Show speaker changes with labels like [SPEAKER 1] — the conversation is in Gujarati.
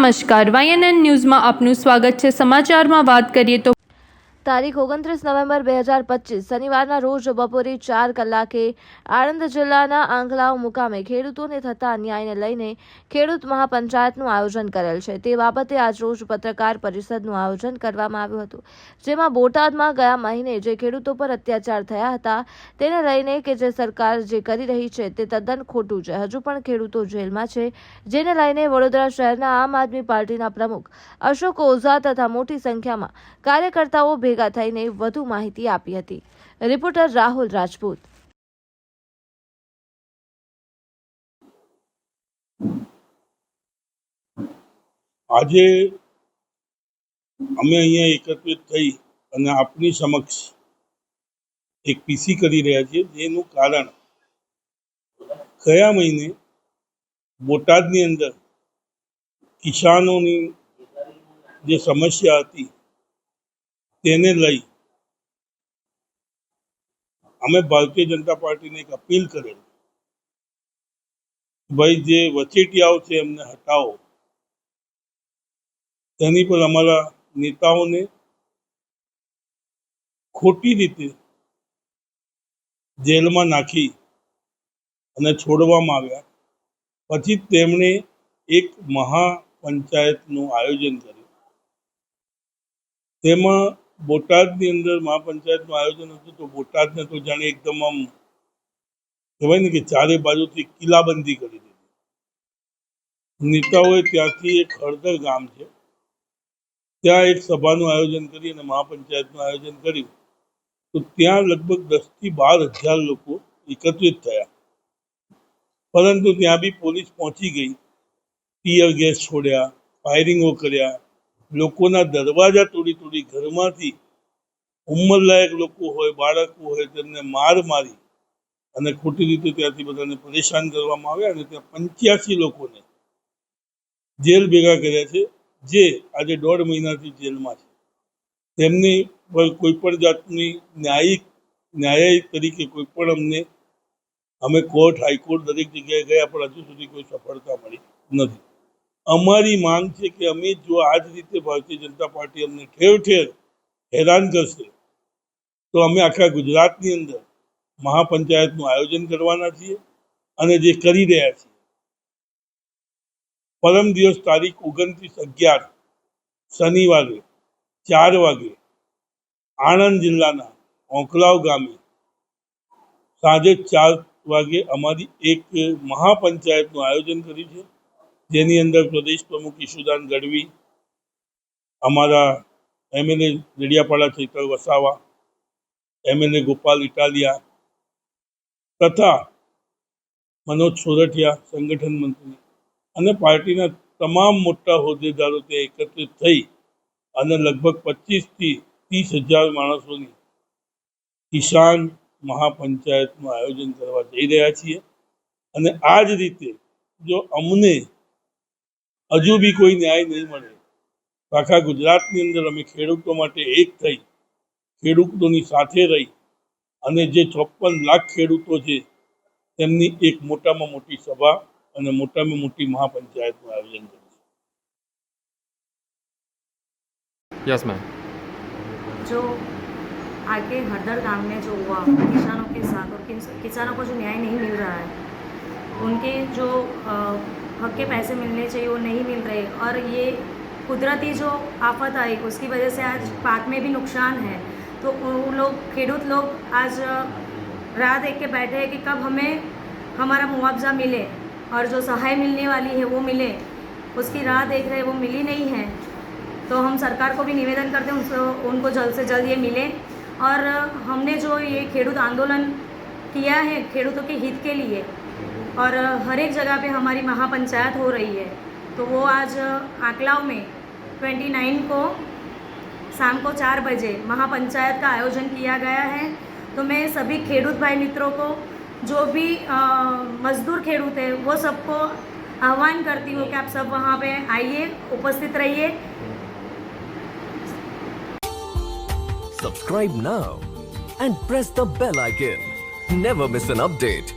[SPEAKER 1] નમસ્કાર, YNN ન્યૂઝમાં આપનું સ્વાગત છે। સમાચારમાં વાત કરીએ તો
[SPEAKER 2] તારીખ 29 નવેમ્બર 2025 શનિવારના રોજ બપોરે 4 કલાકે આણંદ જિલ્લાના આંકલાવ મુકામે ખેડૂતોને થતા અન્યાયને લઈને ખેડૂત મહાપંચાયતનું આયોજન કરેલ છે। તે બાબતે આજરોજ પત્રકાર પરિષદનું આયોજન કરવામાં આવ્યું હતું, જેમાં બોટાદમાં ગયા મહિને જે ખેડૂતો પર અત્યાચાર થયા હતા તેને લઈને કે જે સરકાર જે કરી રહી છે તે તદ્દન ખોટું છે। હજુ પણ ખેડૂતો જેલમાં છે, જેને લઈને વડોદરા શહેરના આમ આદમી પાર્ટીના પ્રમુખ અશોક ઓઝા તથા મોટી સંખ્યામાં કાર્યકર્તાઓ ભેગા થઈને વધુ માહિતી આપી હતી। રિપોર્ટર રાહુલ રાજપૂત।
[SPEAKER 3] આજે અમે અહીંયા એકત્રિત થઈ અને આપની સમક્ષ એક પીસી કરી રહ્યા છીએ, જેનું કારણ ગયા મહિને બોટાદની અંદર કિસાનોની જે સમસ્યા હતી તેને લઈ અમે ભારતીય જનતા પાર્ટીને એક અપીલ કરેલ, ભાઈ જે વચેટિયાઓ છે એમને હટાવો। તેની પર અમારા નેતાઓને ખોટી રીતે જેલમાં નાખી અને છોડવામાં આવ્યા। પછી તેમણે એક મહાપંચાયતનું આયોજન કર્યું। તેમાં બોટાદની અંદર મહાપંચાયતનું આયોજન હતું તો બોટાદને તો જાણે એકદમ આમ કહેવાય ને કે ચારે બાજુથી કિલ્લાબંધી કરી દીધી। નેતાઓએ ત્યાંથી એક હળદર ગામ છે ત્યાં એક સભાનું આયોજન કરી અને મહાપંચાયતનું આયોજન કર્યું તો ત્યાં લગભગ 10 થી 12 હજાર લોકો એકત્રિત થયા, પરંતુ ત્યાં બી પોલીસ પહોંચી ગઈ, ટીયર ગેસ છોડ્યા, ફાયરિંગો કર્યા, લોકોના દરવાજા તોડી ઘરમાંથી ઉંમરલાયક લોકો હોય, બાળકો હોય તેમને મારી અને ખોટી રીતે ત્યાંથી બધાને પરેશાન કરવામાં આવ્યા અને ત્યાં 85 લોકોને જેલ ભેગા કર્યા છે, જે આજે 1.5 મહિનાથી જેલમાં છે। તેમની પર કોઈ પણ જાતની ન્યાયિક તરીકે કોઈ પણ અમે કોર્ટ, હાઈકોર્ટ દરેક જગ્યાએ ગયા પણ હજુ સુધી કોઈ સફળતા મળી નથી। અમારી માંગ છે કે અમે જો આ જ રીતે ભારતીય જનતા પાર્ટી અમને ઠેર હેરાન કરશે તો અમે આખા ગુજરાતની અંદર મહાપંચાયતનું આયોજન કરવાના છીએ અને જે કરી રહ્યા છીએ। પરમ દિવસ તારીખ 29/11 શનિવારે 4 વાગે આણંદ જિલ્લાના આંકલાવ ગામે સાંજે 4 વાગે અમારી એક મહાપંચાયતનું આયોજન કર્યું છે, જેની અંદર પ્રદેશ પ્રમુખ ઈશુદાન ગઢવી, અમારા MLA ડેડિયાપાડા ચૈતર વસાવા, MLA ગોપાલ ઇટાલિયા તથા મનોજ સોરઠિયા સંગઠન મંત્રી અને પાર્ટીના તમામ મોટા હોદ્દેદારો ત્યાં એકત્રિત થઈ અને લગભગ 25 થી 30 હજાર માણસોની કિસાન મહાપંચાયતનું આયોજન કરવા જઈ રહ્યા છીએ। અને આ જ રીતે જો અમને હજુ બી કોઈ ન્યાય નહીં મળે તો આખા ગુજરાતની અંદર અમે ખેડૂતો માટે એક થઈ, ખેડૂતોની સાથે રહી અને જે 54 લાખ ખેડૂતો છે તેમની એક મોટામાં મોટી સભા અને મોટામાં મોટી મહાપંચાયતનું આયોજન કરીશું।
[SPEAKER 4] Yes ma'am.
[SPEAKER 5] जो आगे हरदर गांव में जो हुआ किसानों के साथ और किसानों को जो न्याय नहीं मिल रहा है, उनके जो हक के पैसे मिलने चाहिए वो नहीं मिल रहे, और ये कुदरती जो आफत आई उसकी वजह से आज पाक में भी नुकसान है। तो उन लोग खेडूत लोग आज राह देख के बैठे हैं कि कब हमें हमारा मुआवजा मिले और जो सहाय मिलने वाली है वो मिले, उसकी राह देख रहे, वो मिली नहीं है। तो हम सरकार को भी निवेदन करते हैं उनको जल्द से जल्द ये मिले। और हमने जो ये खेडूत आंदोलन किया है खेडूतों के हित के लिए, और हर एक जगह पे हमारी महापंचायत हो रही है, तो वो आज आंकलाव में 29 को शाम को 4 बजे महापंचायत का आयोजन किया गया है। तो मैं सभी खेडूत भाई मित्रों को, जो भी मजदूर खेडूत है, वो सबको आह्वान करती हूँ कि आप सब वहाँ पे आइए, उपस्थित रहिए।
[SPEAKER 6] Subscribe now and press the bell icon. Never miss an update.